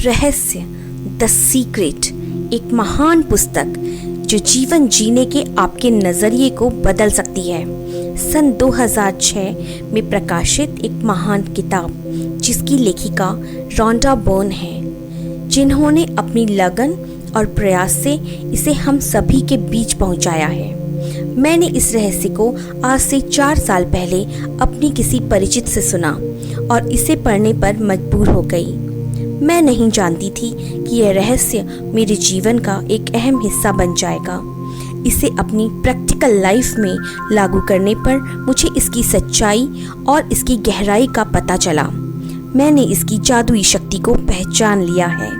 रहस्य the secret एक महान पुस्तक जो जीवन जीने के आपके नज़रिए को बदल सकती है। सन 2006 में प्रकाशित एक महान किताब जिसकी लेखिका रोंडा बर्न है, जिन्होंने अपनी लगन और प्रयास से इसे हम सभी के बीच पहुंचाया है। मैंने इस रहस्य को आज से 4 साल पहले अपनी किसी परिचित से सुना और इसे पढ़ने पर मजबूर हो गई। मैं नहीं जानती थी कि यह रहस्य मेरे जीवन का एक अहम हिस्सा बन जाएगा। इसे अपनी प्रैक्टिकल लाइफ में लागू करने पर मुझे इसकी सच्चाई और इसकी गहराई का पता चला। मैंने इसकी जादुई शक्ति को पहचान लिया है।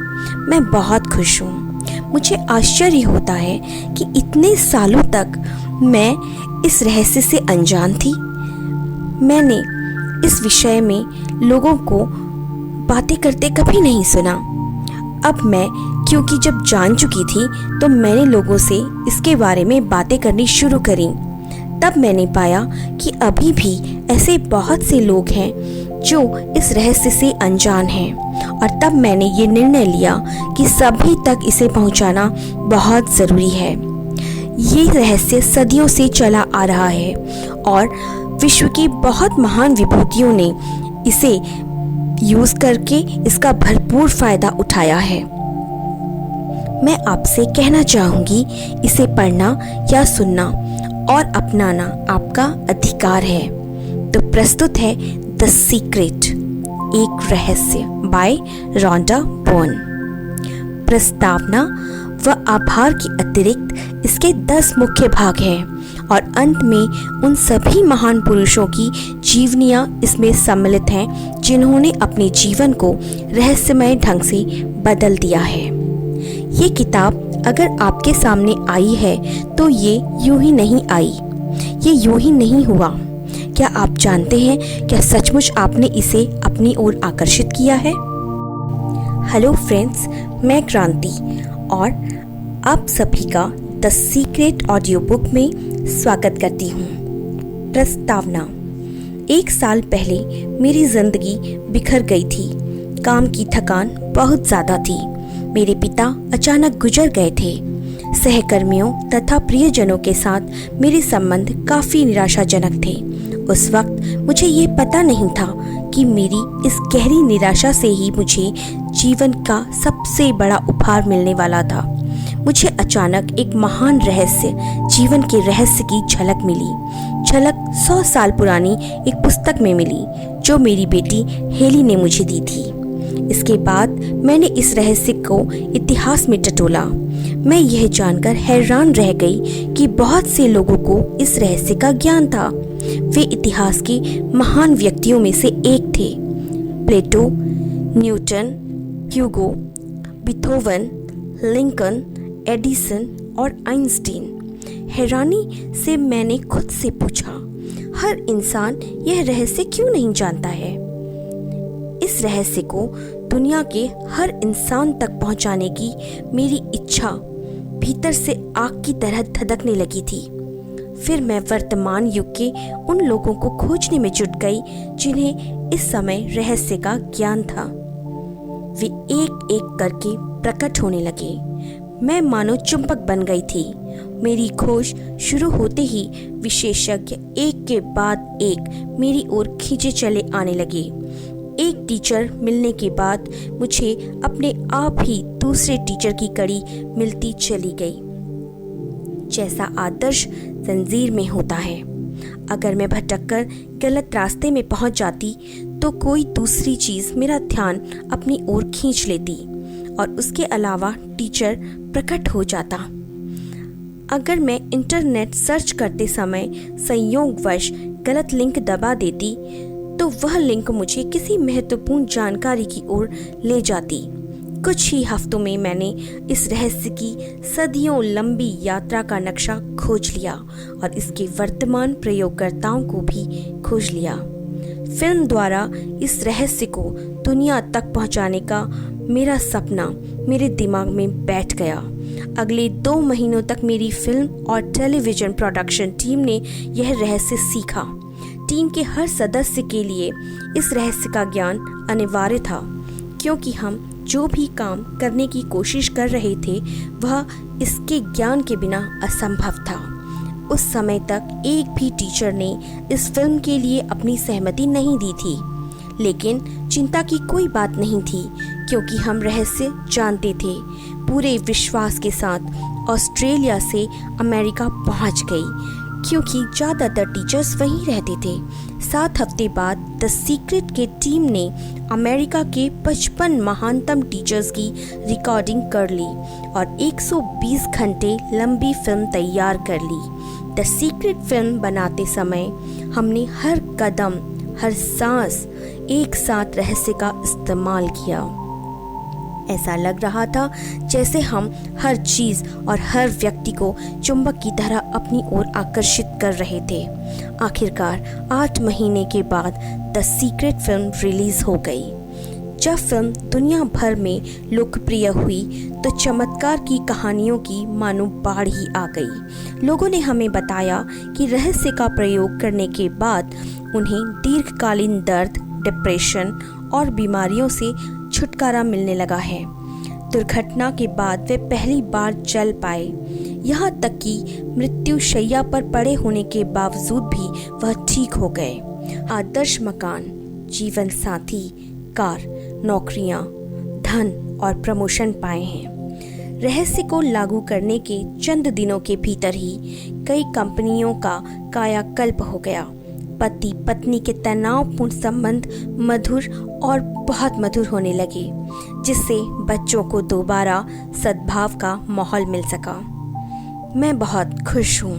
मैं बहुत खुश हूँ। मुझे आश्चर्य होता है कि इतने सालों तक मैं इस रहस्य से अनजान थी। मैंने इस विषय में लोगों को बातें करते कभी नहीं सुना। अब मैं क्योंकि जब जान चुकी थी तो मैंने लोगों से इसके बारे में बातें करनी शुरू करी। तब मैंने पाया कि अभी भी ऐसे बहुत से लोग हैं जो इस रहस्य से अनजान हैं, और तब मैंने ये निर्णय लिया कि सभी तक इसे पहुंचाना बहुत ज़रूरी है। ये रहस्य सदियों से चला आ रहा है और विश्व की बहुत महान विभूतियों ने इसे यूज़ करके इसका भरपूर फ़ायदा उठाया है। मैं आपसे कहना चाहूँगी, इसे पढ़ना या सुनना और अपनाना आपका अधिकार है। तो प्रस्तुत है द सीक्रेट एक रहस्य बाय रोंडा बर्न। प्रस्तावना व आभार के अतिरिक्त इसके 10 मुख्य भाग हैं और अंत में उन सभी महान पुरुषों की जीवनियाँ इसमें सम्मिलित हैं जिन्होंने अपने जीवन को रहस्यमय ढंग से बदल दिया है। ये किताब अगर आपके सामने आई है तो ये यूं ही नहीं आई, ये यूं ही नहीं हुआ। क्या आप जानते हैं, क्या सचमुच आपने इसे अपनी ओर आकर्षित किया है? हेलो फ्रेंड्स, मैं क्रांति और आप सभी का द सीक्रेट ऑडियो बुक में स्वागत करती हूँ। प्रस्तावना। 1 साल पहले मेरी जिंदगी बिखर गई थी। काम की थकान बहुत ज़्यादा थी। मेरे पिता अचानक गुजर गए थे। सहकर्मियों तथा प्रियजनों के साथ मेरे संबंध काफ़ी निराशाजनक थे। उस वक्त मुझे ये पता नहीं था कि मेरी इस गहरी निराशा से ही मुझे जीवन का सबसे बड़ा उपहार मिलने वाला था। मुझे अचानक एक महान रहस्य, जीवन के रहस्य की झलक मिली। झलक 100 साल पुरानी एक पुस्तक में मिली जो मेरी बेटी हेली ने मुझे दी थी। इसके बाद मैंने इस रहस्य को इतिहास में टटोला। मैं यह जानकर हैरान रह गई कि बहुत से लोगों को इस रहस्य का ज्ञान था। वे इतिहास के महान व्यक्तियों में से एक थे। प्लेटो, न्यूटन, ह्यूगो, बीथोवन, लिंकन, एडिसन और आइंस्टीन। हैरानी से मैंने खुद से पूछा, हर इंसान यह रहस्य क्यों नहीं जानता है? इस रहस्य को दुनिया के हर इंसान तक पहुंचाने की मेरी इच्छा भीतर से आग की तरह धधकने लगी थी। फिर मैं वर्तमान युग के उन लोगों को खोजने में जुट गई जिन्हें इस समय रहस्य का ज्ञान था। वे एक एक करके प्रकट होने लगे। मैं मानो चुंबक बन गई थी। मेरी खोज शुरू होते ही विशेषज्ञ एक के बाद एक मेरी ओर खींचे चले आने लगे। एक टीचर मिलने के बाद मुझे अपने आप ही दूसरे टीचर की कड़ी मिलती चली गई, जैसा आदर्श जंजीर में होता है। अगर मैं भटककर गलत रास्ते में पहुंच जाती तो कोई दूसरी चीज़ मेरा ध्यान अपनी ओर खींच लेती और उसके अलावा टीचर प्रकट हो जाता। अगर मैं इंटरनेट सर्च करते समय संयोगवश गलत लिंक दबा देती तो वह लिंक मुझे किसी महत्वपूर्ण जानकारी की ओर ले जाती। कुछ ही हफ्तों में मैंने इस रहस्य की सदियों लंबी यात्रा का नक्शा खोज लिया और इसके वर्तमान प्रयोगकर्ताओं को भी खोज लिया। फिल्म द्वारा इस रहस्य को दुनिया तक पहुंचाने का मेरा सपना मेरे दिमाग में बैठ गया। अगले 2 महीनों तक मेरी फिल्म और टेलीविज़न प्रोडक्शन टीम ने यह रहस्य सीखा। टीम के हर सदस्य के लिए इस रहस्य का ज्ञान अनिवार्य था, क्योंकि हम जो भी काम करने की कोशिश कर रहे थे वह इसके ज्ञान के बिना असंभव था। उस समय तक एक भी टीचर ने इस फिल्म के लिए अपनी सहमति नहीं दी थी, लेकिन चिंता की कोई बात नहीं थी क्योंकि हम रहस्य जानते थे। पूरे विश्वास के साथ ऑस्ट्रेलिया से अमेरिका पहुंच गई क्योंकि ज़्यादातर टीचर्स वहीं रहते थे। 7 हफ्ते बाद द सीक्रेट के टीम ने अमेरिका के 55 महानतम टीचर्स की रिकॉर्डिंग कर ली और 120 घंटे लंबी फिल्म तैयार कर ली। द सीक्रेट फिल्म बनाते समय हमने हर कदम, हर सांस एक साथ रहस्य का इस्तेमाल किया। ऐसा लग रहा था जैसे हम हर चीज़ और हर व्यक्ति को चुंबक की तरह अपनी ओर आकर्षित कर रहे थे। आखिरकार 8 महीने के बाद द सीक्रेट फिल्म रिलीज़ हो गई। जब फिल्म दुनिया भर में लोकप्रिय हुई तो चमत्कार की कहानियों की मानो बाढ़ ही आ गई। लोगों ने हमें बताया कि रहस्य का प्रयोग करने के बाद उन्हें दीर्घकालीन दर्द, डिप्रेशन और बीमारियों से छुटकारा मिलने लगा है। दुर्घटना के बाद वे पहली बार चल पाए, यहाँ तक कि मृत्यु शैया पर पड़े होने के बावजूद भी वह ठीक हो गए। आदर्श मकान, जीवन साथी, कार, नौकरियां, धन और प्रमोशन पाए हैं। रहस्य को लागू करने के चंद दिनों के भीतर ही कई कंपनियों का कायाकल्प हो गया। पति पत्नी के तनावपूर्ण संबंध मधुर और बहुत मधुर होने लगे, जिससे बच्चों को दोबारा सद्भाव का माहौल मिल सका। मैं बहुत खुश हूँ।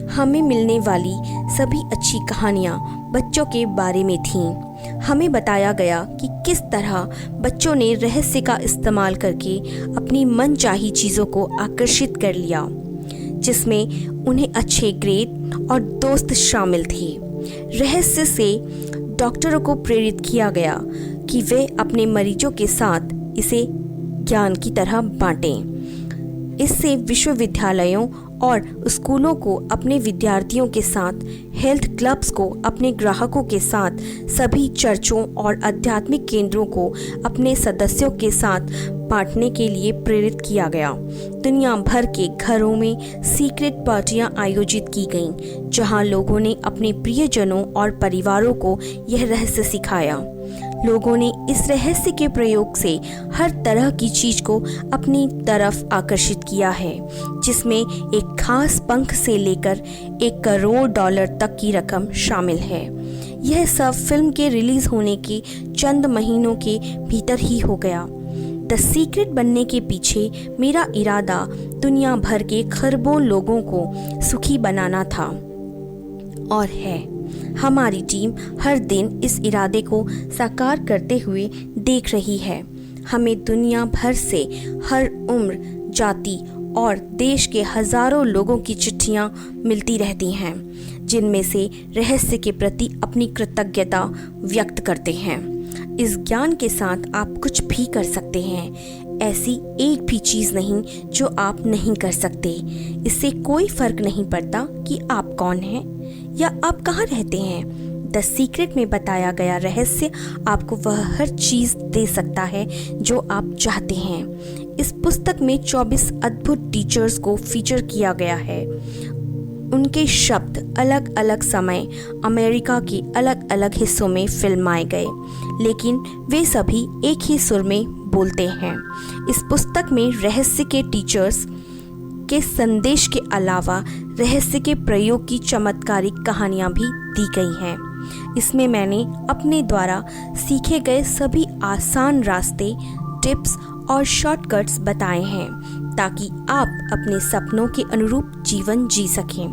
हमें मिलने वाली सभी अच्छी कहानियाँ बच्चों के बारे में थीं। हमें बताया गया कि किस तरह बच्चों ने रहस्य का इस्तेमाल करके अपनी मनचाही चीज़ों को आकर्षित कर लिया, जिसमें उन्हें अच्छे ग्रेड और दोस्त शामिल थे। रहस्य से डॉक्टरों को प्रेरित किया गया कि वे अपने मरीजों के साथ इसे ज्ञान की तरह बांटें। इससे विश्वविद्यालयों और स्कूलों को अपने विद्यार्थियों के साथ, हेल्थ क्लब्स को अपने ग्राहकों के साथ, सभी चर्चों और आध्यात्मिक केंद्रों को अपने सदस्यों के साथ बांटने के लिए प्रेरित किया गया। दुनिया भर के घरों में सीक्रेट पार्टियां आयोजित की गईं, जहां लोगों ने अपने प्रियजनों और परिवारों को यह रहस्य सिखाया। लोगों ने इस रहस्य के प्रयोग से हर तरह की चीज को अपनी तरफ आकर्षित किया है, जिसमें एक खास पंख से लेकर $1 करोड़ तक की रकम शामिल है। यह सब फिल्म के रिलीज होने के चंद महीनों के भीतर ही हो गया। द सीक्रेट बनने के पीछे मेरा इरादा दुनिया भर के खरबों लोगों को सुखी बनाना था और है। हमारी टीम हर दिन इस इरादे को साकार करते हुए देख रही है। हमें दुनिया भर से हर उम्र, जाति और देश के हजारों लोगों की चिट्ठियां मिलती रहती हैं, जिनमें से रहस्य के प्रति अपनी कृतज्ञता व्यक्त करते हैं। इस ज्ञान के साथ आप कुछ भी कर सकते हैं। ऐसी एक भी चीज़ नहीं जो आप नहीं कर सकते। इससे कोई फर्क नहीं पड़ता कि आप कौन हैं या आप कहाँ रहते हैं। द सीक्रेट में बताया गया रहस्य आपको वह हर चीज़ दे सकता है जो आप चाहते हैं। इस पुस्तक में 24 अद्भुत टीचर्स को फीचर किया गया है। उनके शब्द अलग अलग समय अमेरिका के अलग अलग हिस्सों में फिल्माए गए, लेकिन वे सभी एक ही सुर में बोलते हैं। इस पुस्तक में रहस्य के टीचर्स के संदेश के अलावा रहस्य के प्रयोग की चमत्कारिक कहानियाँ भी दी गई हैं। इसमें मैंने अपने द्वारा सीखे गए सभी आसान रास्ते, टिप्स और शॉर्टकट्स बताए हैं ताकि आप अपने सपनों के अनुरूप जीवन जी सकें।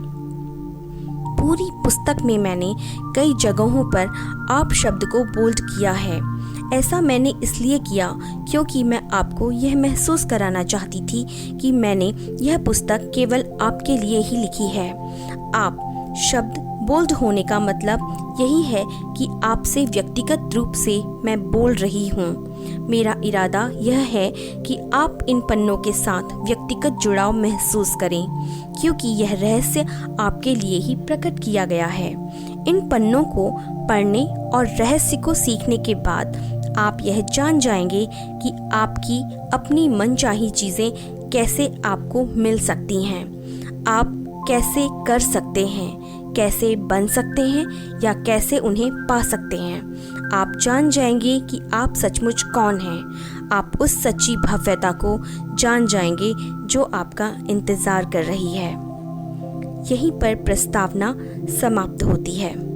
पूरी पुस्तक में मैंने कई जगहों पर आप शब्द को बोल्ड किया है। ऐसा मैंने इसलिए किया क्योंकि मैं आपको यह महसूस कराना चाहती थी कि मैंने यह पुस्तक केवल आपके लिए ही लिखी है। आप शब्द बोल्ड होने का मतलब यही है कि आपसे व्यक्तिगत रूप से मैं बोल रही हूँ। मेरा इरादा यह है कि आप इन पन्नों के साथ व्यक्तिगत जुड़ाव महसूस करें, क्योंकि यह रहस्य आपके लिए ही प्रकट किया गया है। इन पन्नों को पढ़ने और रहस्य को सीखने के बाद आप यह जान जाएंगे कि आपकी अपनी मनचाही चीज़ें कैसे आपको मिल सकती हैं, आप कैसे कर सकते हैं, कैसे बन सकते हैं या कैसे उन्हें पा सकते हैं। आप जान जाएंगे कि आप सचमुच कौन हैं। आप उस सच्ची भव्यता को जान जाएंगे जो आपका इंतज़ार कर रही है। यहीं पर प्रस्तावना समाप्त होती है।